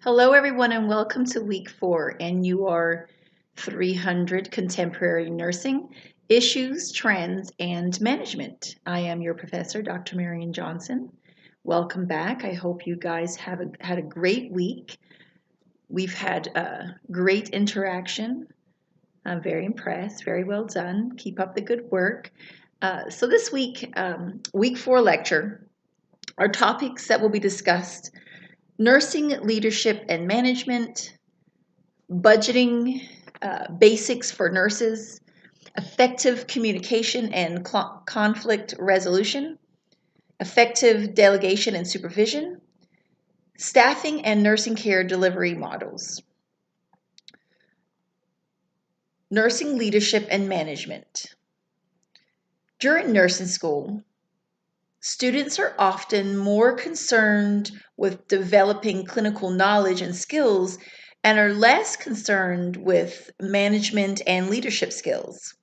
Hello, everyone, and welcome to week 4 NUR 300 Contemporary Nursing Issues, Trends, and Management. I am your professor, Dr. Marion Johnson. Welcome back. I hope you guys have had a great week. We've had great interaction. I'm very impressed. Very well done. Keep up the good work. So this week, week 4 lecture, our topics that will be discussed: nursing leadership and management, budgeting, basics for nurses, effective communication and conflict resolution, effective delegation and supervision, staffing and nursing care delivery models. Nursing leadership and management. During nursing school, students are often more concerned with developing clinical knowledge and skills and are less concerned with management and leadership skills.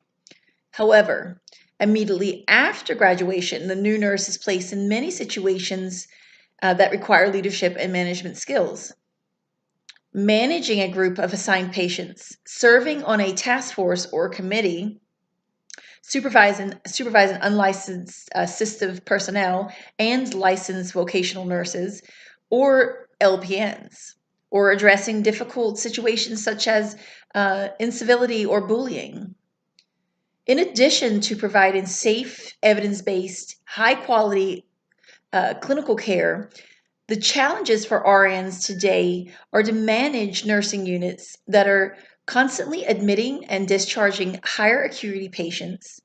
However, immediately after graduation, the new nurse is placed in many situations that require leadership and management skills. Managing a group of assigned patients, serving on a task force or committee, supervising unlicensed assistive personnel and licensed vocational nurses or LPNs, or addressing difficult situations such as incivility or bullying. In addition to providing safe, evidence-based, high-quality clinical care, the challenges for RNs today are to manage nursing units that are constantly admitting and discharging higher acuity patients,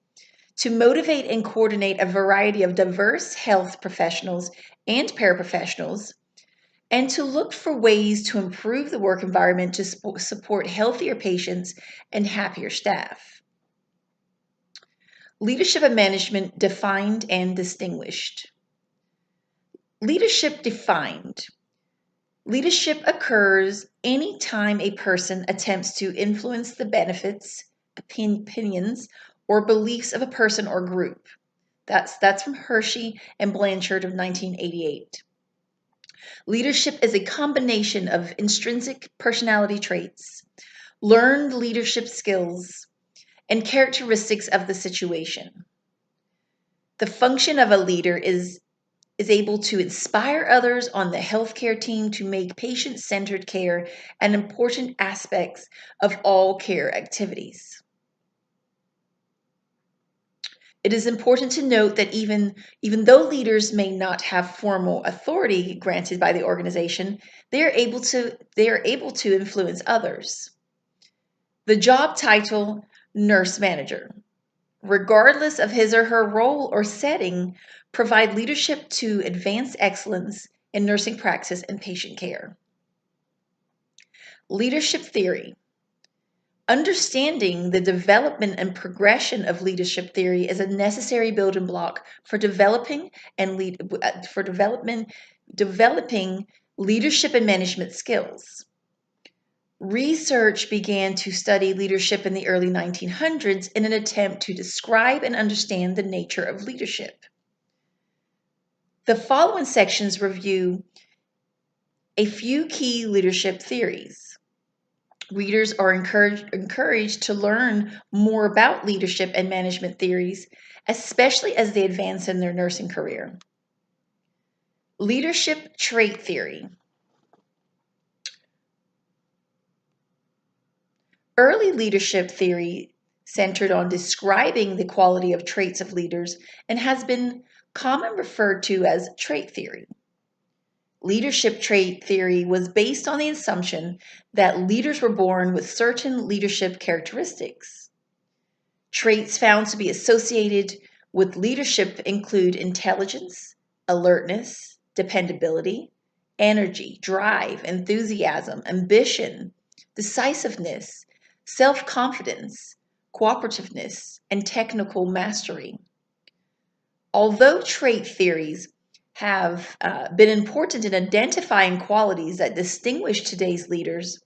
to motivate and coordinate a variety of diverse health professionals and paraprofessionals, and to look for ways to improve the work environment to support healthier patients and happier staff. Leadership and management defined and distinguished. Leadership defined. Leadership occurs anytime a person attempts to influence the benefits, opinions, or beliefs of a person or group. That's from Hershey and Blanchard of 1988. Leadership is a combination of intrinsic personality traits, learned leadership skills, and characteristics of the situation. The function of a leader is able to inspire others on the healthcare team to make patient-centered care an important aspect of all care activities. It is important to note that even though leaders may not have formal authority granted by the organization, they are able to influence others. The job title, nurse manager, regardless of his or her role or setting, provide leadership to advance excellence in nursing practice and patient care. Leadership theory. Understanding the development and progression of leadership theory is a necessary building block for developing leadership and management skills. Research began to study leadership in the early 1900s in an attempt to describe and understand the nature of leadership. The following sections review a few key leadership theories. Readers are encouraged to learn more about leadership and management theories, especially as they advance in their nursing career. Leadership trait theory. Early leadership theory centered on describing the quality of traits of leaders and has been commonly referred to as trait theory. Leadership trait theory was based on the assumption that leaders were born with certain leadership characteristics. Traits found to be associated with leadership include intelligence, alertness, dependability, energy, drive, enthusiasm, ambition, decisiveness, self-confidence, cooperativeness, and technical mastery. Although trait theories have been important in identifying qualities that distinguish today's leaders,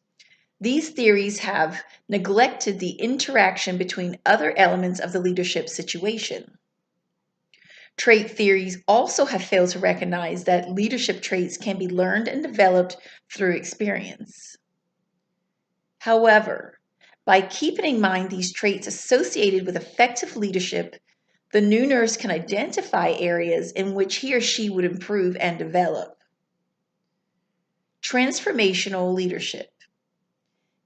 these theories have neglected the interaction between other elements of the leadership situation. Trait theories also have failed to recognize that leadership traits can be learned and developed through experience. However, by keeping in mind these traits associated with effective leadership, the new nurse can identify areas in which he or she would improve and develop. Transformational leadership.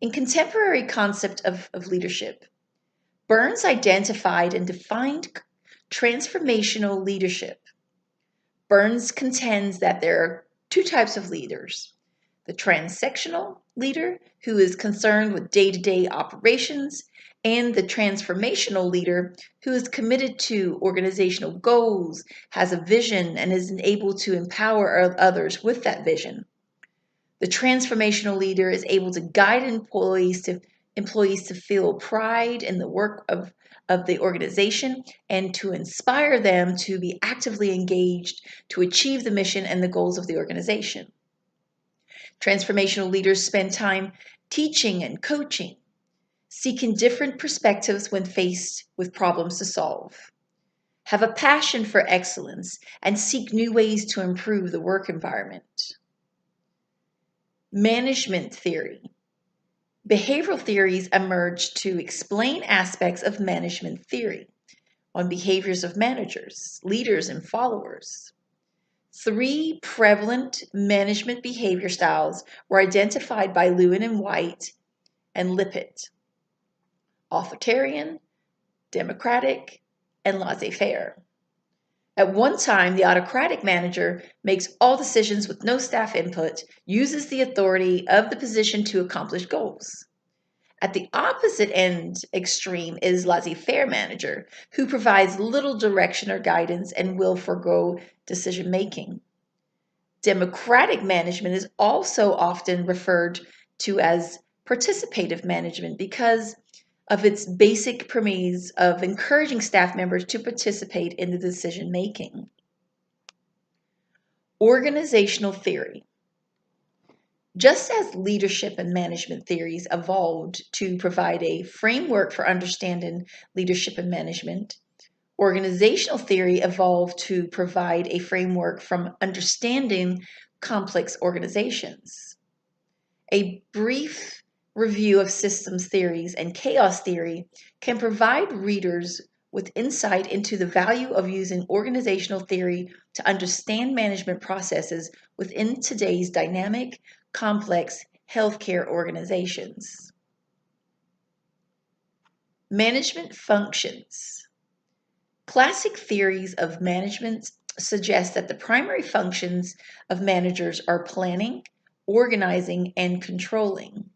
In contemporary concept of leadership, Burns identified and defined transformational leadership. Burns contends that there are two types of leaders: the transactional leader, who is concerned with day-to-day operations, and the transformational leader, who is committed to organizational goals, has a vision, and is able to empower others with that vision. The transformational leader is able to guide employees to feel pride in the work of the organization and to inspire them to be actively engaged to achieve the mission and the goals of the organization. Transformational leaders spend time teaching and coaching, seeking different perspectives when faced with problems to solve, have a passion for excellence, and seek new ways to improve the work environment. Management theory. Behavioral theories emerged to explain aspects of management theory on behaviors of managers, leaders, and followers. 3 prevalent management behavior styles were identified by Lewin and White and Lippitt: authoritarian, democratic, and laissez-faire. At one time, the autocratic manager makes all decisions with no staff input, uses the authority of the position to accomplish goals. At the opposite end extreme is laissez-faire manager, who provides little direction or guidance and will forego decision making. Democratic management is also often referred to as participative management because of its basic premise of encouraging staff members to participate in the decision making. Organizational theory. Just as leadership and management theories evolved to provide a framework for understanding leadership and management, organizational theory evolved to provide a framework from understanding complex organizations. A brief review of systems theories and chaos theory can provide readers with insight into the value of using organizational theory to understand management processes within today's dynamic, complex healthcare organizations. Management functions. Classic theories of management suggest that the primary functions of managers are planning, organizing, and controlling.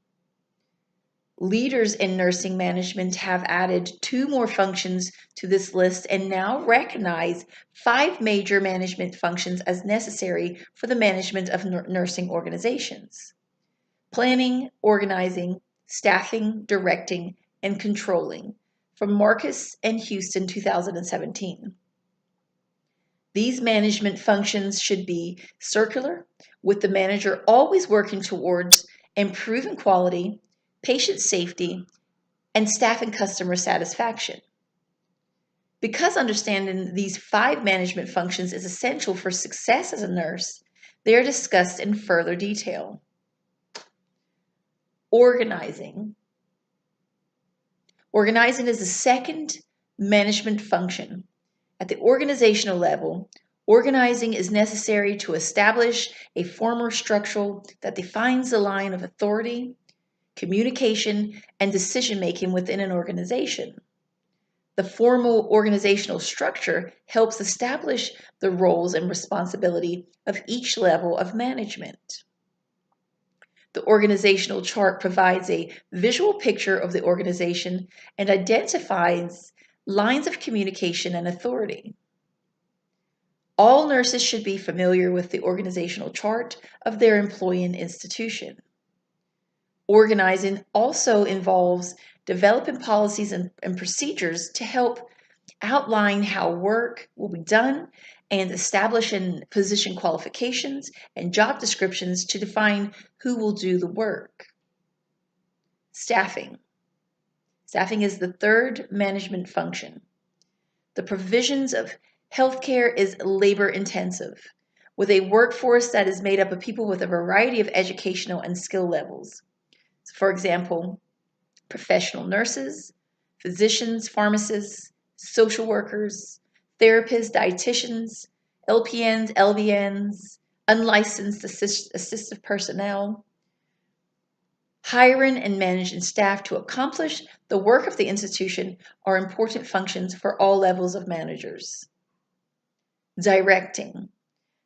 Leaders in nursing management have added 2 more functions to this list and now recognize 5 major management functions as necessary for the management of nursing organizations: planning, organizing, staffing, directing, and controlling, from Marcus and Houston, 2017. These management functions should be circular, with the manager always working towards improving quality, patient safety, and staff and customer satisfaction. Because understanding these 5 management functions is essential for success as a nurse, they are discussed in further detail. Organizing. Organizing is the second management function. At the organizational level, organizing is necessary to establish a formal structure that defines the line of authority, communication, and decision-making within an organization. The formal organizational structure helps establish the roles and responsibility of each level of management. The organizational chart provides a visual picture of the organization and identifies lines of communication and authority. All nurses should be familiar with the organizational chart of their employing institution. Organizing also involves developing policies and procedures to help outline how work will be done and establishing position qualifications and job descriptions to define who will do the work. Staffing. Staffing is the third management function. The provisions of Healthcare is labor intensive, with a workforce that is made up of people with a variety of educational and skill levels. For example, professional nurses, physicians, pharmacists, social workers, therapists, dietitians, LPNs, LVNs, unlicensed assistive personnel. Hiring and managing staff to accomplish the work of the institution are important functions for all levels of managers. Directing.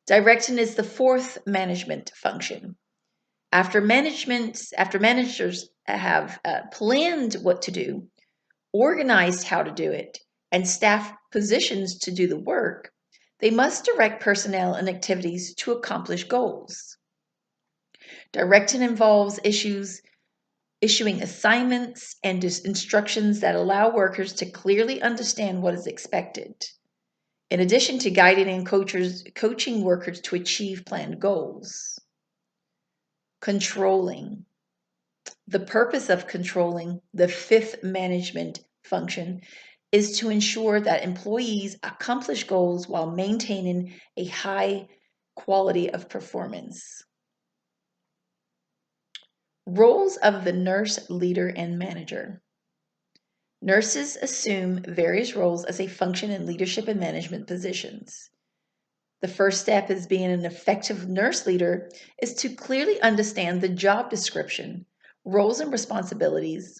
Directing is the fourth management function. After managers have planned what to do, organized how to do it, and staff positions to do the work, they must direct personnel and activities to accomplish goals. Directing involves issuing assignments and instructions that allow workers to clearly understand what is expected, in addition to guiding and coaching workers to achieve planned goals. Controlling. The purpose of controlling, the fifth management function, is to ensure that employees accomplish goals while maintaining a high quality of performance. Roles of the nurse, leader, and manager. Nurses assume various roles as they function in leadership and management positions. The first step as being an effective nurse leader is to clearly understand the job description, roles and responsibilities,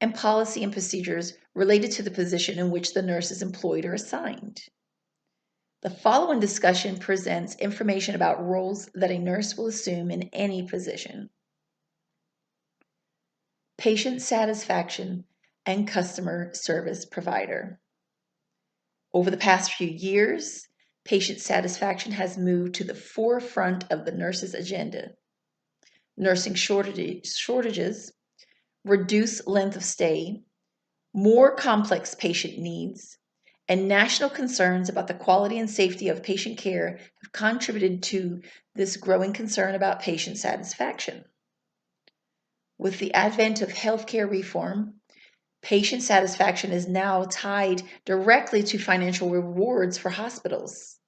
and policy and procedures related to the position in which the nurse is employed or assigned. The following discussion presents information about roles that a nurse will assume in any position. Patient satisfaction and customer service provider. Over the past few years, patient satisfaction has moved to the forefront of the nurse's agenda. Nursing shortages, reduced length of stay, more complex patient needs, and national concerns about the quality and safety of patient care have contributed to this growing concern about patient satisfaction. With the advent of healthcare reform, patient satisfaction is now tied directly to financial rewards for hospitals.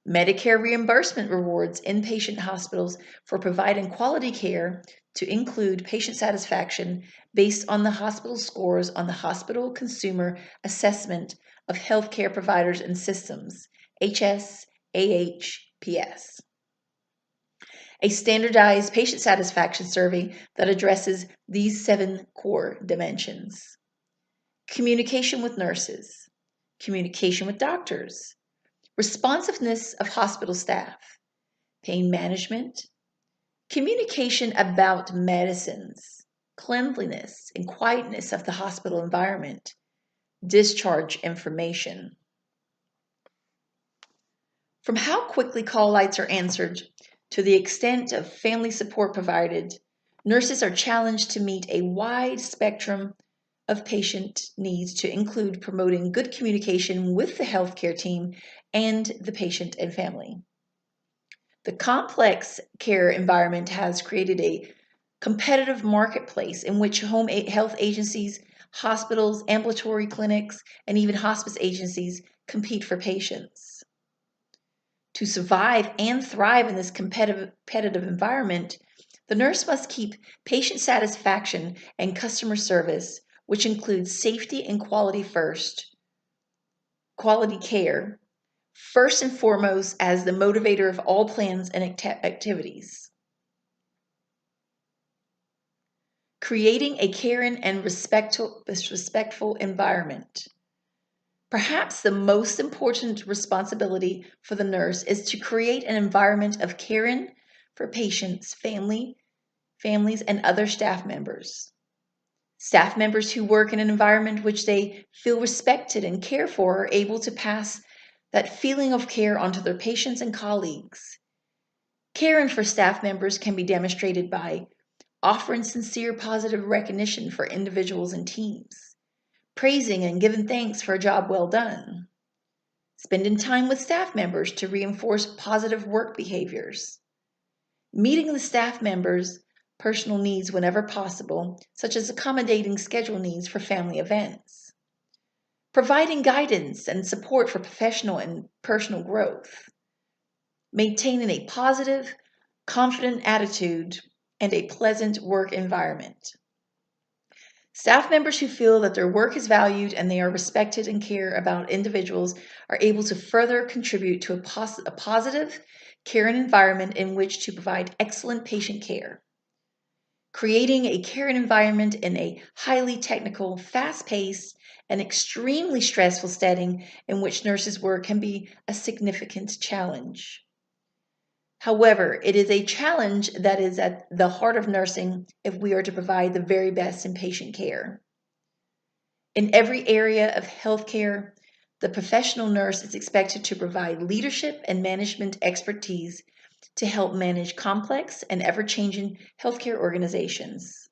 Medicare reimbursement rewards inpatient hospitals for providing quality care to include patient satisfaction based on the hospital scores on the Hospital Consumer Assessment of Healthcare Providers and Systems, HSAHPS. A standardized patient satisfaction survey that addresses these 7 core dimensions. Communication with nurses, communication with doctors, responsiveness of hospital staff, pain management, communication about medicines, cleanliness and quietness of the hospital environment, discharge information. From how quickly call lights are answered to the extent of family support provided, nurses are challenged to meet a wide spectrum of patient needs to include promoting good communication with the healthcare team and the patient and family. The complex care environment has created a competitive marketplace in which home health agencies, hospitals, ambulatory clinics, and even hospice agencies compete for patients. To survive and thrive in this competitive environment, the nurse must keep patient satisfaction and customer service, which includes safety and quality care, first and foremost as the motivator of all plans and activities. Creating a caring and respectful environment. Perhaps the most important responsibility for the nurse is to create an environment of caring for patients, families, and other staff members. Staff members who work in an environment which they feel respected and cared for are able to pass that feeling of care onto their patients and colleagues. Caring for staff members can be demonstrated by offering sincere positive recognition for individuals and teams, praising and giving thanks for a job well done, spending time with staff members to reinforce positive work behaviors, meeting the staff members' personal needs whenever possible, such as accommodating schedule needs for family events, providing guidance and support for professional and personal growth, maintaining a positive, confident attitude, and a pleasant work environment. Staff members who feel that their work is valued and they are respected and care about individuals are able to further contribute to a positive, caring environment in which to provide excellent patient care. Creating a caring environment in a highly technical, fast-paced, and extremely stressful setting in which nurses work can be a significant challenge. However, it is a challenge that is at the heart of nursing if we are to provide the very best in patient care. In every area of healthcare, the professional nurse is expected to provide leadership and management expertise to help manage complex and ever-changing healthcare organizations.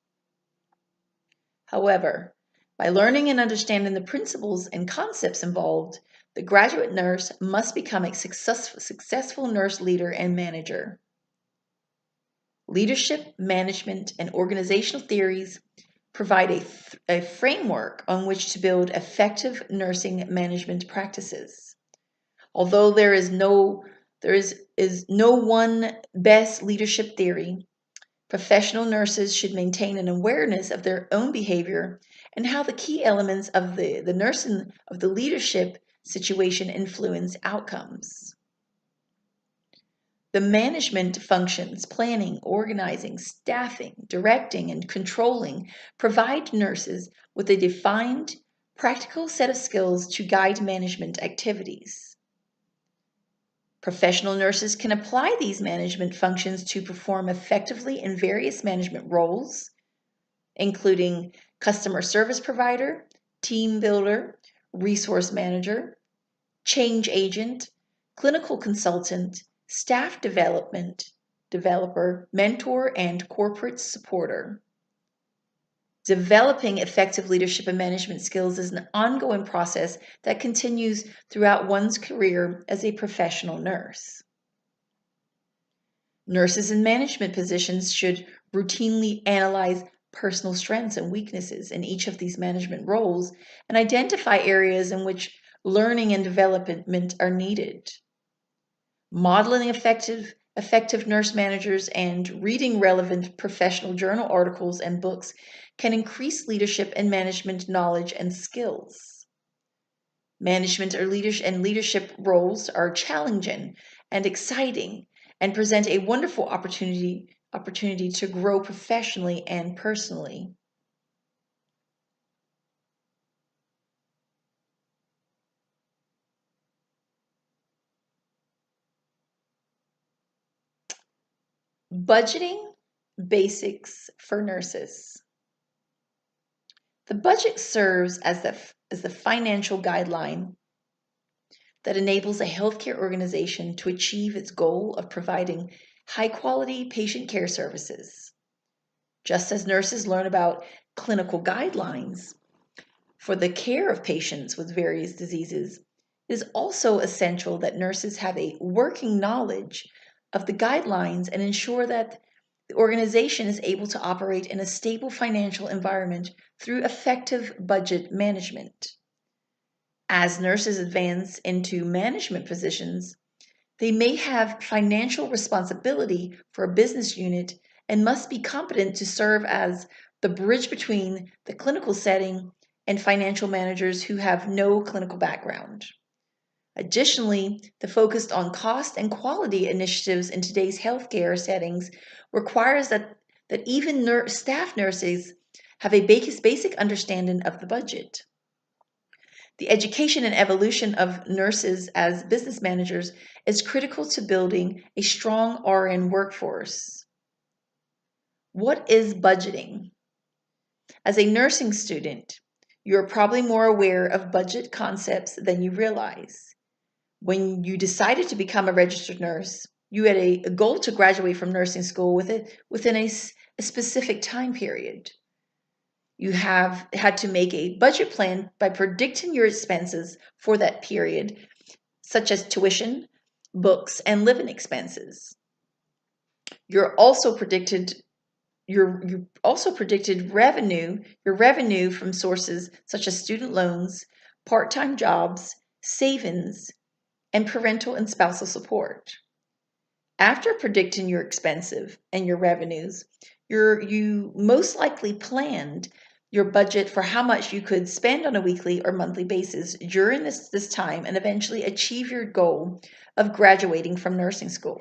However, by learning and understanding the principles and concepts involved, the graduate nurse must become a successful nurse leader and manager. Leadership, management, and organizational theories provide a framework on which to build effective nursing management practices. Although there is no one best leadership theory, professional nurses should maintain an awareness of their own behavior and how the key elements of the nursing of the leadership situation influence outcomes. The management functions, planning, organizing, staffing, directing, and controlling, provide nurses with a defined, practical set of skills to guide management activities. Professional nurses can apply these management functions to perform effectively in various management roles, including customer service provider, team builder, resource manager, change agent, clinical consultant, staff developer, mentor, and corporate supporter. Developing effective leadership and management skills is an ongoing process that continues throughout one's career as a professional nurse. Nurses in management positions should routinely analyze personal strengths and weaknesses in each of these management roles and identify areas in which learning and development are needed. Modeling effective nurse managers and reading relevant professional journal articles and books can increase leadership and management knowledge and skills. Management or leadership roles are challenging and exciting and present a wonderful opportunity to grow professionally and personally. Budgeting basics for nurses. The budget serves as the financial guideline that enables a healthcare organization to achieve its goal of providing high-quality patient care services. Just as nurses learn about clinical guidelines for the care of patients with various diseases, it is also essential that nurses have a working knowledge of the guidelines and ensure that the organization is able to operate in a stable financial environment through effective budget management. As nurses advance into management positions, they may have financial responsibility for a business unit and must be competent to serve as the bridge between the clinical setting and financial managers who have no clinical background. Additionally, the focus on cost and quality initiatives in today's healthcare settings requires that even staff nurses have a basic understanding of the budget. The education and evolution of nurses as business managers is critical to building a strong RN workforce. What is budgeting? As a nursing student, you're probably more aware of budget concepts than you realize. When you decided to become a registered nurse, you had a goal to graduate from nursing school within a specific time period. You have had to make a budget plan by predicting your expenses for that period, such as tuition, books, and living expenses. You also predicted revenue, your revenue from sources such as student loans, part-time jobs, savings, and parental and spousal support. After predicting your expenses and your revenues, you most likely planned your budget for how much you could spend on a weekly or monthly basis during this time and eventually achieve your goal of graduating from nursing school.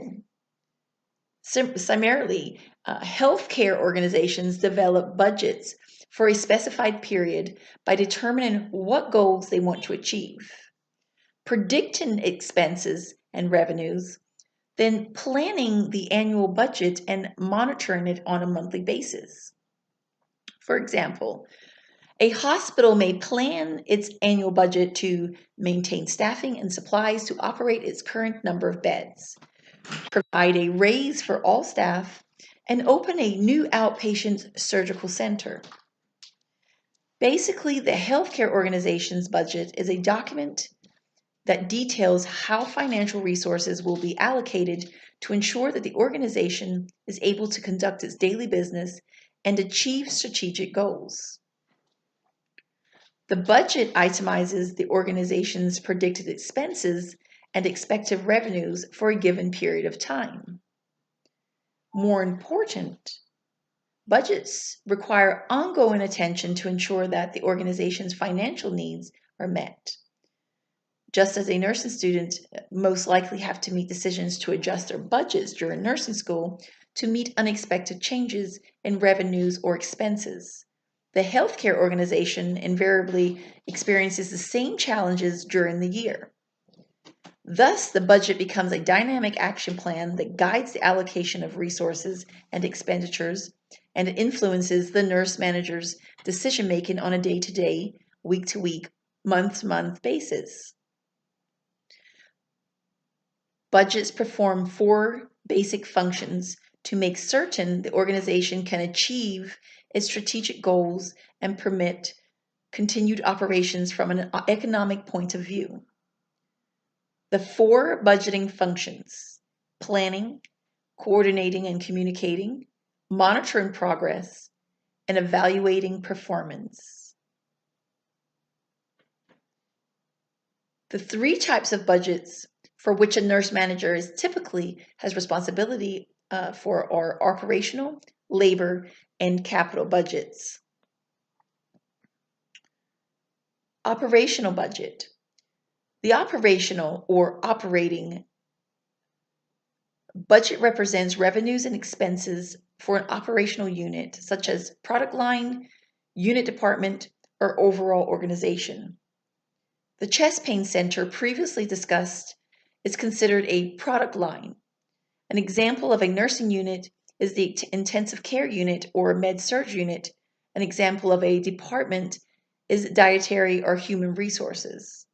Similarly, healthcare organizations develop budgets for a specified period by determining what goals they want to achieve, predicting expenses and revenues, then planning the annual budget and monitoring it on a monthly basis. For example, a hospital may plan its annual budget to maintain staffing and supplies to operate its current number of beds, provide a raise for all staff, and open a new outpatient surgical center. Basically, the healthcare organization's budget is a document that details how financial resources will be allocated to ensure that the organization is able to conduct its daily business and achieve strategic goals. The budget itemizes the organization's predicted expenses and expected revenues for a given period of time. More important, budgets require ongoing attention to ensure that the organization's financial needs are met. Just as a nursing student most likely have to make decisions to adjust their budgets during nursing school to meet unexpected changes in revenues or expenses, the healthcare organization invariably experiences the same challenges during the year. Thus, the budget becomes a dynamic action plan that guides the allocation of resources and expenditures, and it influences the nurse manager's decision-making on a day-to-day, week-to-week, month-to-month basis. Budgets perform 4 basic functions to make certain the organization can achieve its strategic goals and permit continued operations from an economic point of view. The 4 budgeting functions: planning, coordinating and communicating, monitoring progress, and evaluating performance. The 3 types of budgets for which a nurse manager is typically has responsibility for are operational, labor, and capital budgets. Operational budget. The operational or operating budget represents revenues and expenses for an operational unit, such as product line, unit department, or overall organization. The chest pain center previously discussed is considered a product line. An example of a nursing unit is the intensive care unit or med-surg unit. An example of a department is dietary or human resources.